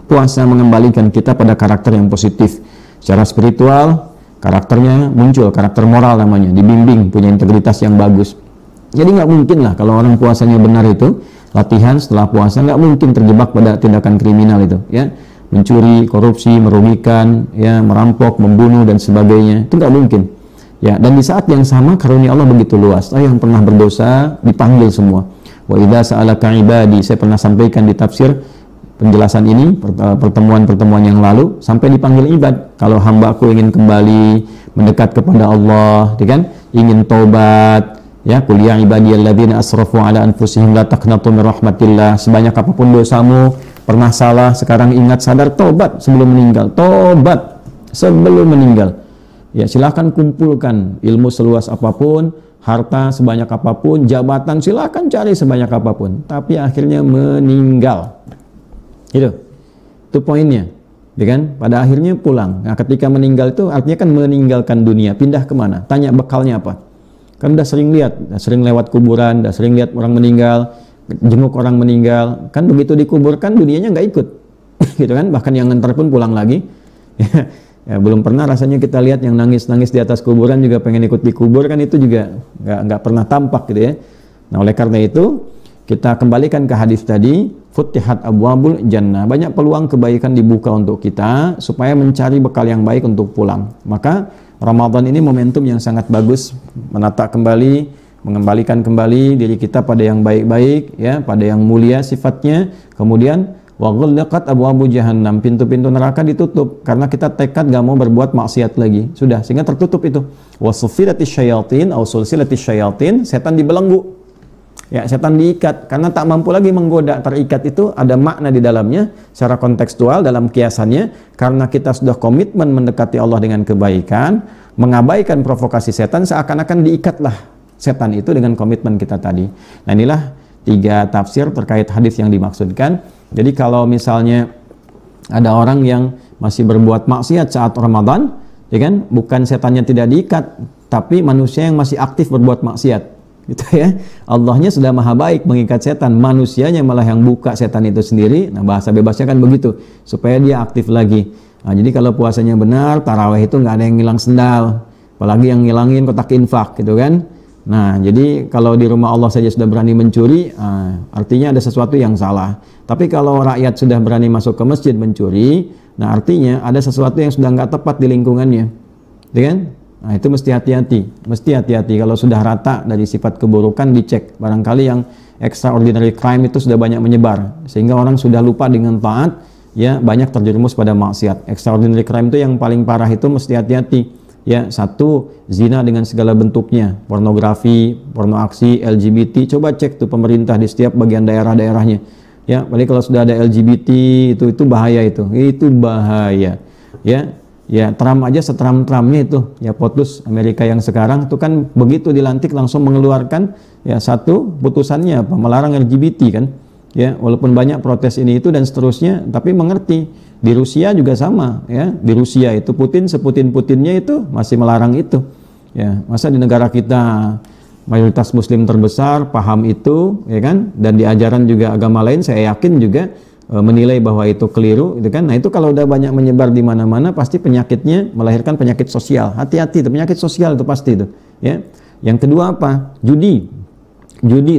Puasa mengembalikan kita pada karakter yang positif. Secara spiritual, karakternya muncul, karakter moral namanya, dibimbing, punya integritas yang bagus. Jadi nggak mungkin lah kalau orang puasanya benar itu, latihan setelah puasa nggak mungkin terjebak pada tindakan kriminal itu, ya, mencuri, korupsi, merugikan, ya, merampok, membunuh dan sebagainya, itu nggak mungkin. Ya, dan di saat yang sama karunia Allah begitu luas. Yang pernah berdosa dipanggil semua. Wa idza sa'alaka ibadi, saya pernah sampaikan di tafsir penjelasan ini pertemuan-pertemuan yang lalu, sampai dipanggil ibad. Kalau hambaku ingin kembali mendekat kepada Allah, kan, ingin taubat, ya, qul ya ibadiyalladzina asrafu ala anfusihim la taqnatu min rahmatillah. Sebanyak apapun dosamu, pernah salah, sekarang ingat, sadar, tobat sebelum meninggal. Tobat sebelum meninggal. Ya, silahkan kumpulkan ilmu seluas apapun, harta sebanyak apapun, jabatan silahkan cari sebanyak apapun, tapi akhirnya meninggal. Itu poinnya, ya kan? Pada akhirnya pulang. Nah, ketika meninggal itu artinya kan meninggalkan dunia, pindah kemana? Tanya bekalnya apa? Kan udah sering lihat, udah sering lewat kuburan, udah sering lihat orang meninggal, jenguk orang meninggal, kan begitu dikuburkan dunianya nggak ikut, gitu kan? Bahkan yang ngantar pun pulang lagi. Ya, belum pernah rasanya kita lihat yang nangis-nangis di atas kuburan juga pengen ikut dikubur, kan itu juga nggak pernah tampak gitu ya. Nah, oleh karena itu kita kembalikan ke hadis tadi, Futihat abwabul jannah, banyak peluang kebaikan dibuka untuk kita supaya mencari bekal yang baik untuk pulang. Maka Ramadan ini momentum yang sangat bagus menata kembali, mengembalikan kembali diri kita pada yang baik-baik, ya, pada yang mulia sifatnya. Kemudian wa ghallaqat abwabu jahannam, pintu-pintu neraka ditutup karena kita tekad gak mau berbuat maksiat lagi. Sudah, sehingga tertutup itu. Wa sufilatis syayatin aw sulsilatis syayatin, setan dibelenggu. Ya, setan diikat karena tak mampu lagi menggoda. Terikat itu ada makna di dalamnya secara kontekstual dalam kiasannya, karena kita sudah komitmen mendekati Allah dengan kebaikan, mengabaikan provokasi setan, seakan-akan diikatlah setan itu dengan komitmen kita tadi. Nah, inilah 3 tafsir terkait hadis yang dimaksudkan. Jadi kalau misalnya ada orang yang masih berbuat maksiat saat Ramadan, ya kan, bukan setannya tidak diikat, tapi manusia yang masih aktif berbuat maksiat, gitu ya. Allahnya sudah maha baik mengikat setan, manusianya malah yang buka setan itu sendiri. Nah, bahasa bebasnya kan begitu, supaya dia aktif lagi. Nah, jadi kalau puasanya benar, tarawih itu nggak ada yang ngilang sendal, apalagi yang ngilangin kotak infak, gitu kan. Nah, jadi kalau di rumah Allah saja sudah berani mencuri, artinya ada sesuatu yang salah. Tapi kalau rakyat sudah berani masuk ke masjid mencuri, nah artinya ada sesuatu yang sudah nggak tepat di lingkungannya, ya kan? Nah, itu mesti hati-hati, Kalau sudah rata dari sifat keburukan, dicek. Barangkali yang extraordinary crime itu sudah banyak menyebar, sehingga orang sudah lupa dengan taat, ya, banyak terjerumus pada maksiat. Extraordinary crime itu yang paling parah, itu mesti hati-hati. Ya, 1, zina dengan segala bentuknya, pornografi, porno aksi, LGBT. Coba cek tuh pemerintah di setiap bagian daerah-daerahnya. Ya, apalagi kalau sudah ada LGBT, itu bahaya itu bahaya. Ya, Trump aja setram-tramnya itu, ya, POTUS Amerika yang sekarang itu kan begitu dilantik langsung mengeluarkan, ya, 1 putusannya apa, melarang LGBT kan. Ya, walaupun banyak protes ini itu dan seterusnya, tapi mengerti. Di Rusia juga sama, ya. Di Rusia itu Putin seputin-putinnya itu masih melarang itu. Ya, masa di negara kita mayoritas muslim terbesar paham itu, ya kan? Dan di ajaran juga agama lain saya yakin juga menilai bahwa itu keliru, gitu kan? Nah, itu kalau udah banyak menyebar di mana-mana, pasti penyakitnya melahirkan penyakit sosial. Hati-hati, itu penyakit sosial itu pasti itu, ya. Yang kedua apa? Judi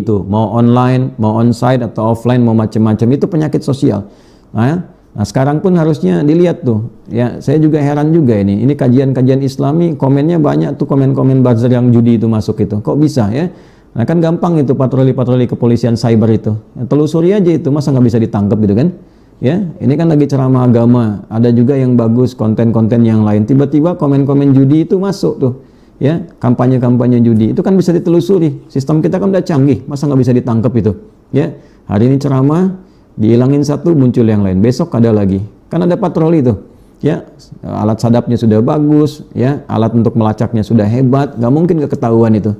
itu mau online, mau onsite atau offline, mau macam-macam, itu penyakit sosial. Nah, sekarang pun harusnya dilihat tuh, ya. Saya juga heran juga ini kajian-kajian Islami komennya banyak tuh, komen-komen buzzer yang judi itu masuk itu, kok bisa, ya? Nah, kan gampang itu patroli-patroli kepolisian cyber itu, ya, telusuri aja itu, masa nggak bisa ditangkap gitu kan? Ya, ini kan lagi ceramah agama, ada juga yang bagus konten-konten yang lain, tiba-tiba komen-komen judi itu masuk tuh, ya, kampanye-kampanye judi itu kan bisa ditelusuri. Sistem kita kan udah canggih, masa nggak bisa ditangkap itu, ya? Hari ini ceramah, dihilangin 1, muncul yang lain, besok ada lagi, kan ada patroli tuh, ya. Alat sadapnya sudah bagus, ya, alat untuk melacaknya sudah hebat, nggak mungkin ketahuan itu.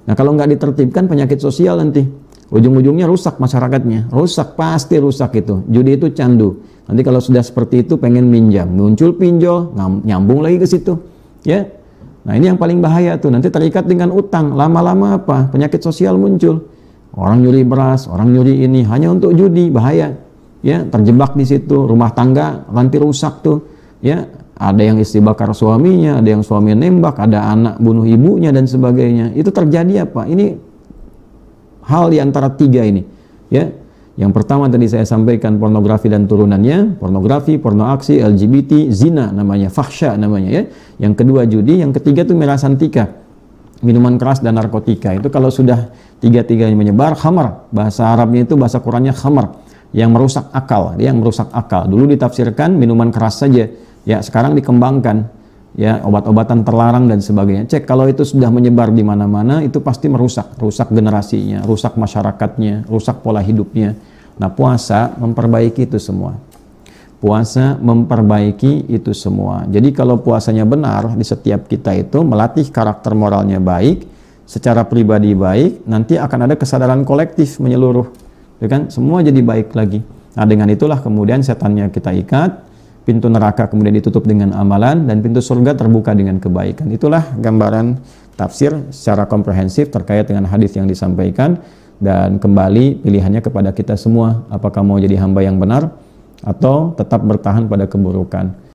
Nah, kalau nggak ditertibkan, penyakit sosial nanti, ujung-ujungnya rusak masyarakatnya, pasti rusak itu. Judi itu candu, nanti kalau sudah seperti itu pengen minjam, muncul pinjol, nyambung lagi ke situ, ya. Nah, ini yang paling bahaya tuh, nanti terikat dengan utang, lama-lama apa? Penyakit sosial muncul. Orang nyuri beras, orang nyuri ini hanya untuk judi, bahaya. ya terjebak di situ, rumah tangga nanti rusak tuh, ya ada yang istri bakar suaminya, ada yang suami nembak, ada anak bunuh ibunya dan sebagainya. Itu terjadi apa? Ini hal di antara tiga ini, ya. Yang pertama tadi saya sampaikan pornografi dan turunannya, pornografi, porno aksi, LGBT, zina namanya, fahsya namanya, ya. Yang kedua judi, yang ketiga itu merasantika, minuman keras dan narkotika. Itu kalau sudah tiga-tiganya menyebar, khamar, bahasa Arabnya itu, bahasa Qurannya khamar, yang merusak akal, yang merusak akal. Dulu ditafsirkan minuman keras saja, ya sekarang dikembangkan, ya obat-obatan terlarang dan sebagainya. Cek kalau itu sudah menyebar di mana-mana, itu pasti merusak, rusak generasinya, rusak masyarakatnya, rusak pola hidupnya. Nah, puasa memperbaiki itu semua. Puasa memperbaiki itu semua. Jadi kalau puasanya benar di setiap kita itu melatih karakter moralnya baik, secara pribadi baik, nanti akan ada kesadaran kolektif menyeluruh, ya kan? Semua jadi baik lagi. Nah, dengan itulah kemudian setannya kita ikat, pintu neraka kemudian ditutup dengan amalan, dan pintu surga terbuka dengan kebaikan. Itulah gambaran tafsir secara komprehensif terkait dengan hadis yang disampaikan. Dan kembali pilihannya kepada kita semua, apakah mau jadi hamba yang benar atau tetap bertahan pada keburukan.